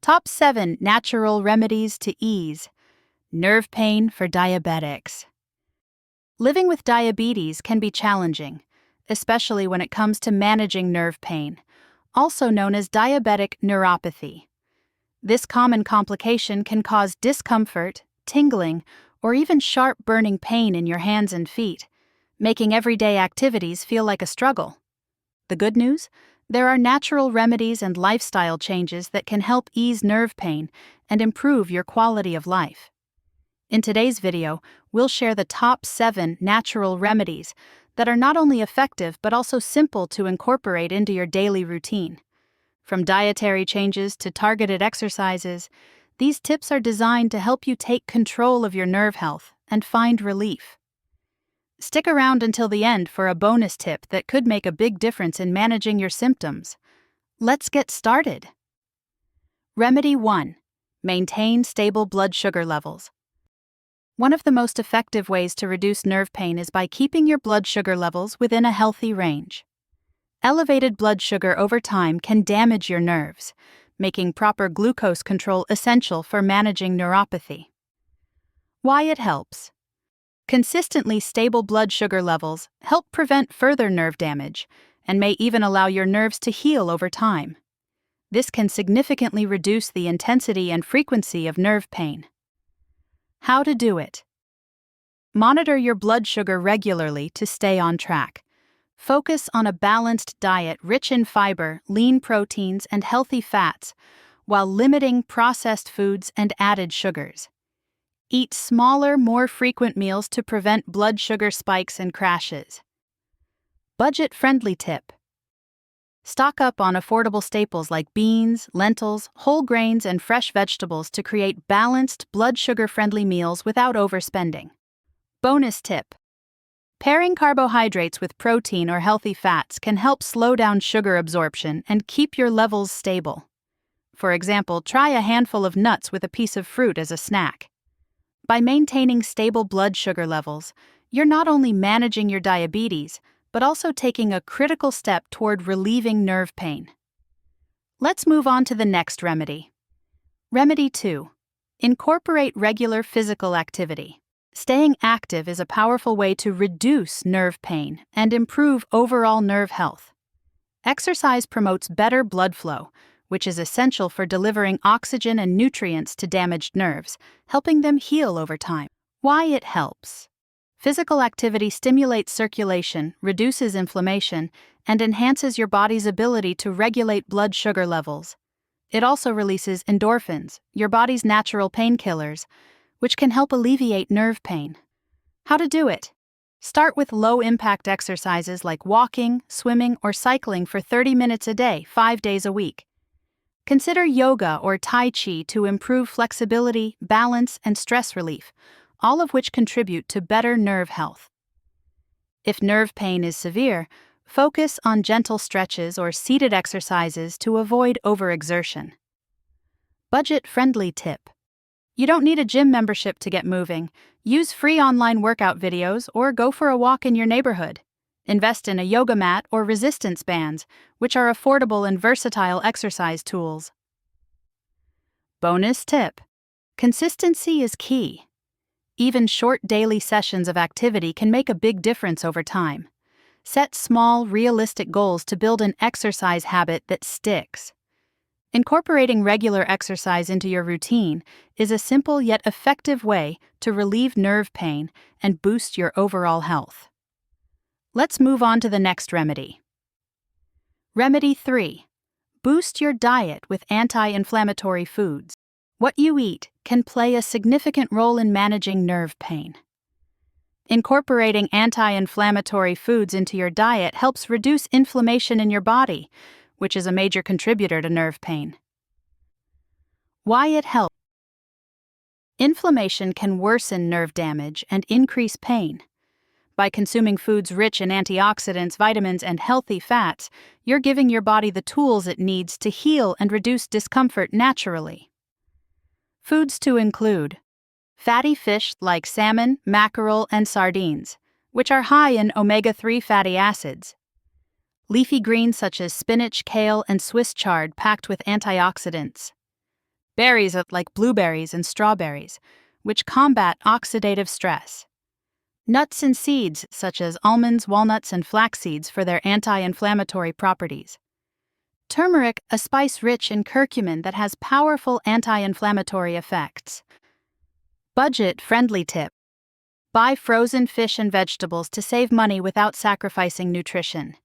Top 7 Natural Remedies to Ease Nerve Pain for Diabetics. Living with diabetes can be challenging, especially when it comes to managing nerve pain, also known as diabetic neuropathy. This common complication can cause discomfort, tingling, or even sharp burning pain in your hands and feet, making everyday activities feel like a struggle. The good news? There are natural remedies and lifestyle changes that can help ease nerve pain and improve your quality of life. In today's video, we'll share the top 7 natural remedies that are not only effective but also simple to incorporate into your daily routine. From dietary changes to targeted exercises, these tips are designed to help you take control of your nerve health and find relief. Stick around until the end for a bonus tip that could make a big difference in managing your symptoms. Let's get started. Remedy 1. Maintain stable blood sugar levels. One of the most effective ways to reduce nerve pain is by keeping your blood sugar levels within a healthy range. Elevated blood sugar over time can damage your nerves, making proper glucose control essential for managing neuropathy. Why it helps. Consistently stable blood sugar levels help prevent further nerve damage and may even allow your nerves to heal over time. This can significantly reduce the intensity and frequency of nerve pain. How to do it. Monitor your blood sugar regularly to stay on track. Focus on a balanced diet rich in fiber, lean proteins, and healthy fats, while limiting processed foods and added sugars. Eat smaller, more frequent meals to prevent blood sugar spikes and crashes. Budget-friendly tip. Stock up on affordable staples like beans, lentils, whole grains, and fresh vegetables to create balanced, blood sugar-friendly meals without overspending. Bonus tip. Pairing carbohydrates with protein or healthy fats can help slow down sugar absorption and keep your levels stable. For example, try a handful of nuts with a piece of fruit as a snack. By maintaining stable blood sugar levels, you're not only managing your diabetes, but also taking a critical step toward relieving nerve pain. Let's move on to the next remedy. Remedy 2. Incorporate regular physical activity. Staying active is a powerful way to reduce nerve pain and improve overall nerve health. Exercise promotes better blood flow, which is essential for delivering oxygen and nutrients to damaged nerves, helping them heal over time. Why it helps. Physical activity stimulates circulation, reduces inflammation, and enhances your body's ability to regulate blood sugar levels. It also releases endorphins, your body's natural painkillers, which can help alleviate nerve pain. How to do it? Start with low-impact exercises like walking, swimming, or cycling for 30 minutes a day, 5 days a week. Consider yoga or tai chi to improve flexibility, balance, and stress relief, all of which contribute to better nerve health. If nerve pain is severe, focus on gentle stretches or seated exercises to avoid overexertion. Budget-friendly tip. You don't need a gym membership to get moving. Use free online workout videos or go for a walk in your neighborhood. Invest in a yoga mat or resistance bands, which are affordable and versatile exercise tools. Bonus tip. Consistency is key. Even short daily sessions of activity can make a big difference over time. Set small, realistic goals to build an exercise habit that sticks. Incorporating regular exercise into your routine is a simple yet effective way to relieve nerve pain and boost your overall health. Let's move on to the next remedy. Remedy 3. Boost your diet with anti-inflammatory foods. What you eat can play a significant role in managing nerve pain. Incorporating anti-inflammatory foods into your diet helps reduce inflammation in your body, which is a major contributor to nerve pain. Why it helps. Inflammation can worsen nerve damage and increase pain. By consuming foods rich in antioxidants, vitamins, and healthy fats, you're giving your body the tools it needs to heal and reduce discomfort naturally. Foods to include fatty fish like salmon, mackerel, and sardines, which are high in omega-3 fatty acids. Leafy greens such as spinach, kale, and Swiss chard packed with antioxidants. Berries like blueberries and strawberries, which combat oxidative stress. Nuts and seeds such as almonds, walnuts, and flax seeds for their anti-inflammatory properties. Turmeric, a spice rich in curcumin that has powerful anti-inflammatory effects. Budget-friendly tip. Buy frozen fish and vegetables to save money without sacrificing nutrition.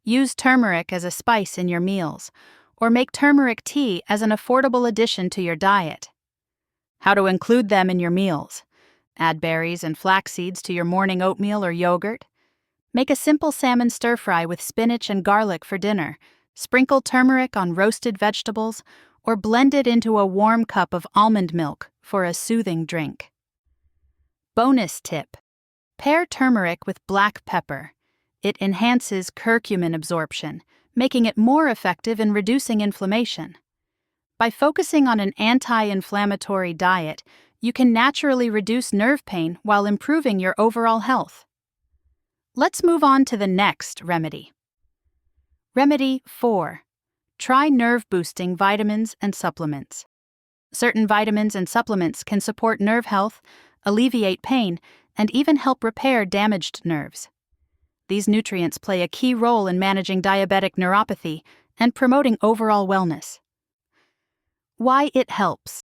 Use turmeric as a spice in your meals, or make turmeric tea as an affordable addition to your diet. How to include them in your meals. Add berries and flax seeds to your morning oatmeal or yogurt. Make a simple salmon stir-fry with spinach and garlic for dinner. Sprinkle turmeric on roasted vegetables, or blend it into a warm cup of almond milk for a soothing drink. Bonus tip. Pair turmeric with black pepper. It enhances curcumin absorption, making it more effective in reducing inflammation. By focusing on an anti-inflammatory diet, you can naturally reduce nerve pain while improving your overall health. Let's move on to the next remedy. Remedy 4. Try nerve-boosting vitamins and supplements. Certain vitamins and supplements can support nerve health, alleviate pain, and even help repair damaged nerves. These nutrients play a key role in managing diabetic neuropathy and promoting overall wellness. Why it helps.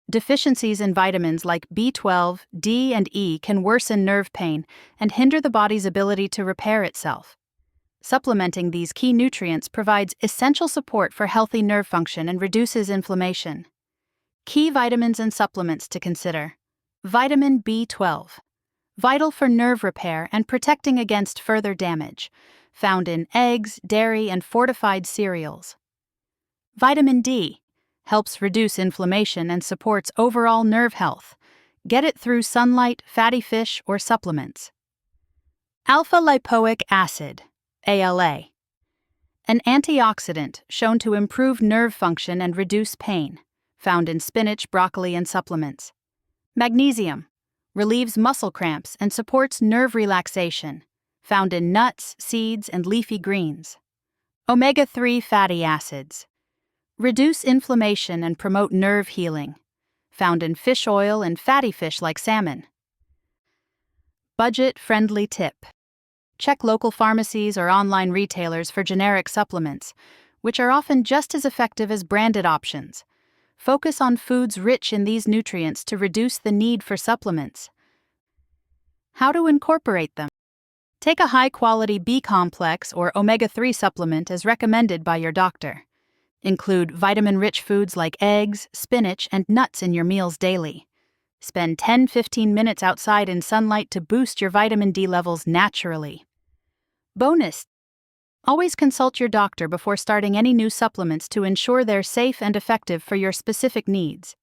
Deficiencies in vitamins like B12, D, and E can worsen nerve pain and hinder the body's ability to repair itself. Supplementing these key nutrients provides essential support for healthy nerve function and reduces inflammation. Key vitamins and supplements to consider. Vitamin B12. Vital for nerve repair and protecting against further damage. Found in eggs, dairy, and fortified cereals. Vitamin D. Helps reduce inflammation and supports overall nerve health. Get it through sunlight, fatty fish, or supplements. Alpha-lipoic acid, ALA. An antioxidant shown to improve nerve function and reduce pain. Found in spinach, broccoli, and supplements. Magnesium. Relieves muscle cramps and supports nerve relaxation. Found in nuts, seeds, and leafy greens. Omega-3 fatty acids. Reduce inflammation and promote nerve healing. Found in fish oil and fatty fish like salmon. Budget-friendly tip. Check local pharmacies or online retailers for generic supplements, which are often just as effective as branded options. Focus on foods rich in these nutrients to reduce the need for supplements. How to incorporate them. Take a high-quality B-complex or omega-3 supplement as recommended by your doctor. Include vitamin-rich foods like eggs, spinach, and nuts in your meals daily. Spend 10-15 minutes outside in sunlight to boost your vitamin D levels naturally. Bonus. Always consult your doctor before starting any new supplements to ensure they're safe and effective for your specific needs.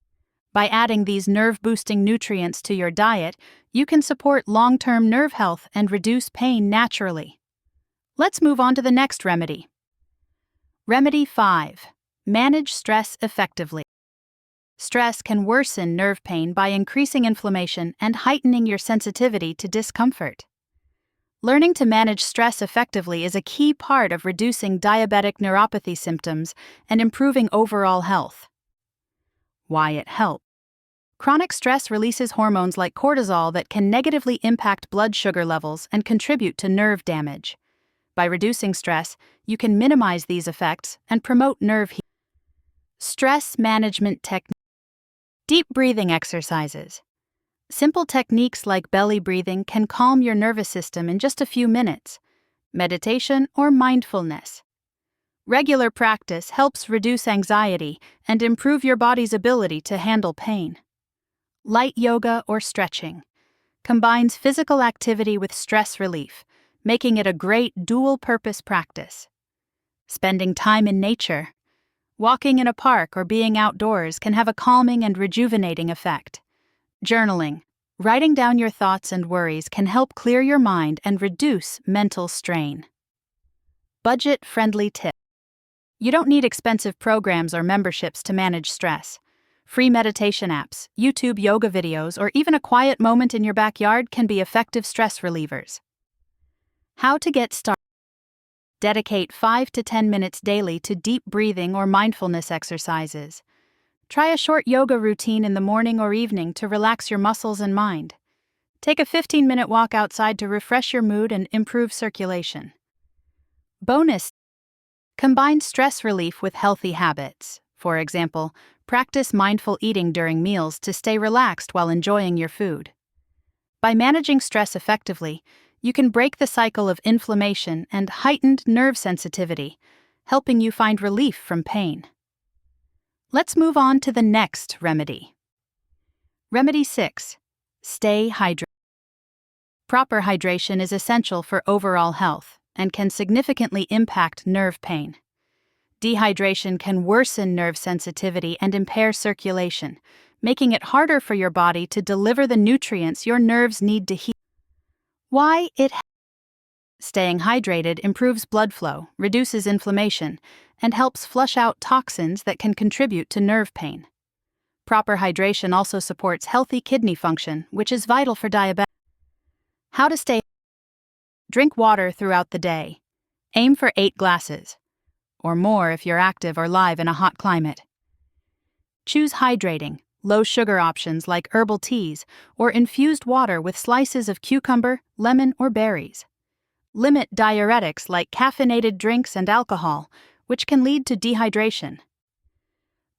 By adding these nerve-boosting nutrients to your diet, you can support long-term nerve health and reduce pain naturally. Let's move on to the next remedy. Remedy 5. Manage stress effectively. Stress can worsen nerve pain by increasing inflammation and heightening your sensitivity to discomfort. Learning to manage stress effectively is a key part of reducing diabetic neuropathy symptoms and improving overall health. Why it helps. Chronic stress releases hormones like cortisol that can negatively impact blood sugar levels and contribute to nerve damage. By reducing stress, you can minimize these effects and promote nerve healing. Stress management techniques. Deep breathing exercises. Simple techniques like belly breathing can calm your nervous system in just a few minutes. Meditation or mindfulness. Regular practice helps reduce anxiety and improve your body's ability to handle pain. Light yoga or stretching combines physical activity with stress relief, making it a great dual-purpose practice. Spending time in nature. Walking in a park or being outdoors can have a calming and rejuvenating effect. Journaling. Writing down your thoughts and worries can help clear your mind and reduce mental strain. Budget-friendly tip. You don't need expensive programs or memberships to manage stress. Free meditation apps, YouTube yoga videos, or even a quiet moment in your backyard can be effective stress relievers. How to get started. Dedicate 5 to 10 minutes daily to deep breathing or mindfulness exercises. Try a short yoga routine in the morning or evening to relax your muscles and mind. Take a 15-minute walk outside to refresh your mood and improve circulation. Bonus: combine stress relief with healthy habits. For example, practice mindful eating during meals to stay relaxed while enjoying your food. By managing stress effectively, you can break the cycle of inflammation and heightened nerve sensitivity, helping you find relief from pain. Let's move on to the next remedy. Remedy 6. Stay hydrated. Proper hydration is essential for overall health and can significantly impact nerve pain. Dehydration can worsen nerve sensitivity and impair circulation, making it harder for your body to deliver the nutrients your nerves need to heal. Why it helps? Staying hydrated improves blood flow, reduces inflammation, and helps flush out toxins that can contribute to nerve pain. Proper hydration also supports healthy kidney function, which is vital for diabetes. How to stay? Drink water throughout the day. Aim for 8 glasses, or more if you're active or live in a hot climate. Choose hydrating, low-sugar options like herbal teas or infused water with slices of cucumber, lemon, or berries. Limit diuretics like caffeinated drinks and alcohol, which can lead to dehydration.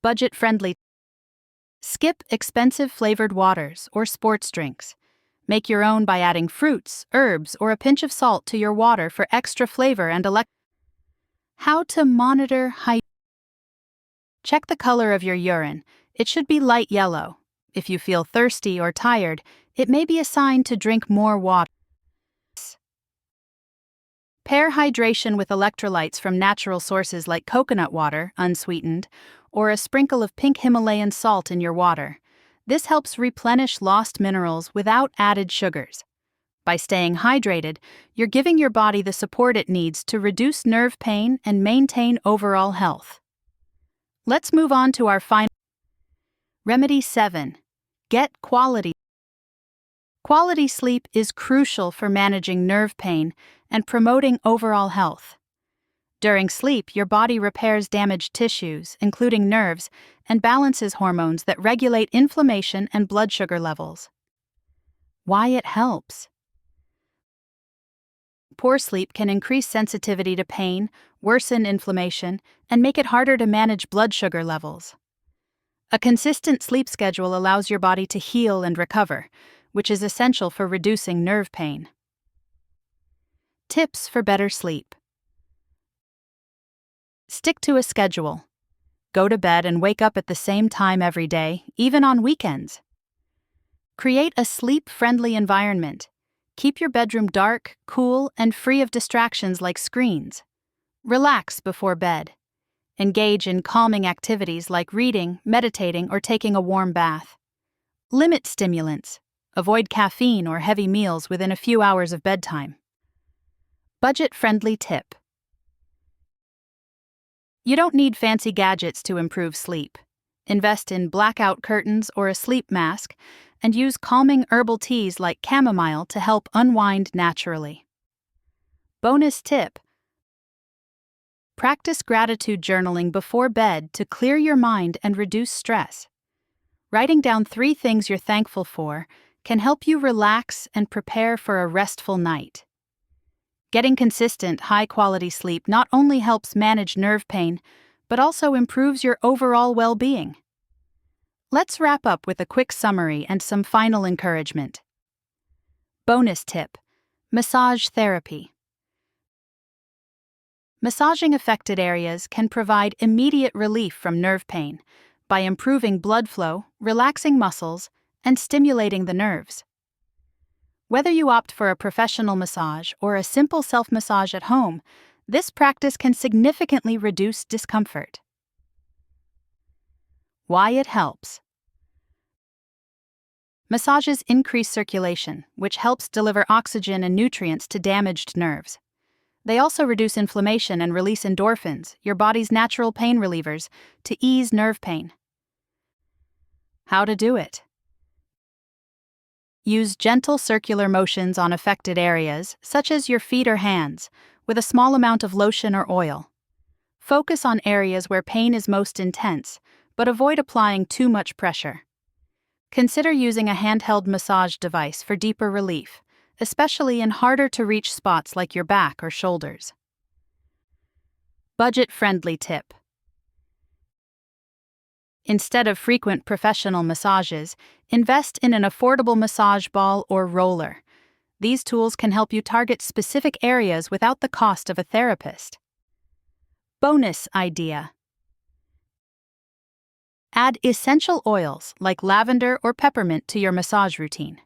Budget-friendly. Skip expensive flavored waters or sports drinks. Make your own by adding fruits, herbs, or a pinch of salt to your water for extra flavor and How to monitor hydration. Check the color of your urine. It should be light yellow. If you feel thirsty or tired, it may be a sign to drink more water. Pair hydration with electrolytes from natural sources like coconut water, unsweetened, or a sprinkle of pink Himalayan salt in your water. This helps replenish lost minerals without added sugars. By staying hydrated, you're giving your body the support it needs to reduce nerve pain and maintain overall health. Let's move on to our final Remedy 7. Get quality. Quality sleep is crucial for managing nerve pain and promoting overall health. During sleep, your body repairs damaged tissues, including nerves, and balances hormones that regulate inflammation and blood sugar levels. Why it helps? Poor sleep can increase sensitivity to pain, worsen inflammation, and make it harder to manage blood sugar levels. A consistent sleep schedule allows your body to heal and recover, which is essential for reducing nerve pain. Tips for better sleep. Stick to a schedule. Go to bed and wake up at the same time every day, even on weekends. Create a sleep-friendly environment. Keep your bedroom dark, cool, and free of distractions like screens. Relax before bed. Engage in calming activities like reading, meditating, or taking a warm bath. Limit stimulants. Avoid caffeine or heavy meals within a few hours of bedtime. Budget-friendly tip. You don't need fancy gadgets to improve sleep. Invest in blackout curtains or a sleep mask, and use calming herbal teas like chamomile to help unwind naturally. Bonus tip. Practice gratitude journaling before bed to clear your mind and reduce stress. Writing down 3 things you're thankful for can help you relax and prepare for a restful night. Getting consistent, high-quality sleep not only helps manage nerve pain, but also improves your overall well-being. Let's wrap up with a quick summary and some final encouragement. Bonus tip: massage therapy. Massaging affected areas can provide immediate relief from nerve pain by improving blood flow, relaxing muscles, and stimulating the nerves. Whether you opt for a professional massage or a simple self-massage at home, this practice can significantly reduce discomfort. Why it helps. Massages increase circulation, which helps deliver oxygen and nutrients to damaged nerves. They also reduce inflammation and release endorphins, your body's natural pain relievers, to ease nerve pain. How to do it. Use gentle circular motions on affected areas, such as your feet or hands, with a small amount of lotion or oil. Focus on areas where pain is most intense, but avoid applying too much pressure. Consider using a handheld massage device for deeper relief, especially in harder-to-reach spots like your back or shoulders. Budget-friendly tip. Instead of frequent professional massages, invest in an affordable massage ball or roller. These tools can help you target specific areas without the cost of a therapist. Bonus idea. Add essential oils like lavender or peppermint to your massage routine.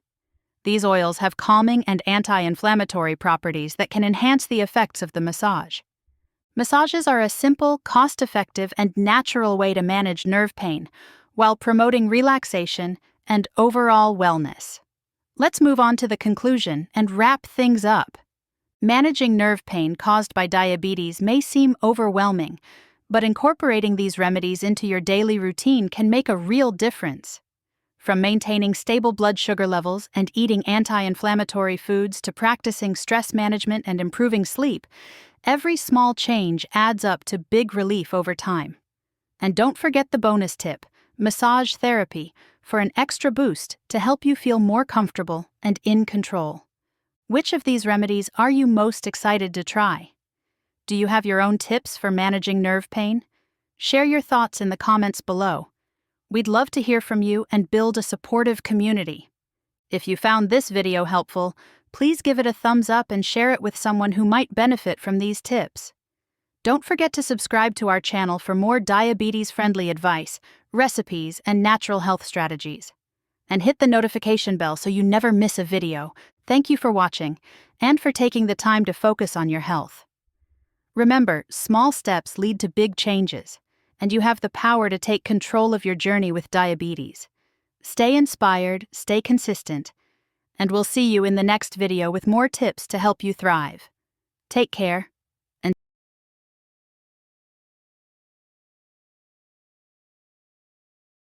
These oils have calming and anti-inflammatory properties that can enhance the effects of the massage. Massages are a simple, cost-effective, and natural way to manage nerve pain while promoting relaxation and overall wellness. Let's move on to the conclusion and wrap things up. Managing nerve pain caused by diabetes may seem overwhelming, but incorporating these remedies into your daily routine can make a real difference. From maintaining stable blood sugar levels and eating anti-inflammatory foods to practicing stress management and improving sleep, every small change adds up to big relief over time. And don't forget the bonus tip, massage therapy, for an extra boost to help you feel more comfortable and in control. Which of these remedies are you most excited to try? Do you have your own tips for managing nerve pain? Share your thoughts in the comments below. We'd love to hear from you and build a supportive community. If you found this video helpful, please give it a thumbs up and share it with someone who might benefit from these tips. Don't forget to subscribe to our channel for more diabetes-friendly advice, recipes, and natural health strategies. And hit the notification bell so you never miss a video. Thank you for watching and for taking the time to focus on your health. Remember, small steps lead to big changes, and you have the power to take control of your journey with diabetes. Stay inspired, stay consistent, and we'll see you in the next video with more tips to help you thrive. Take care.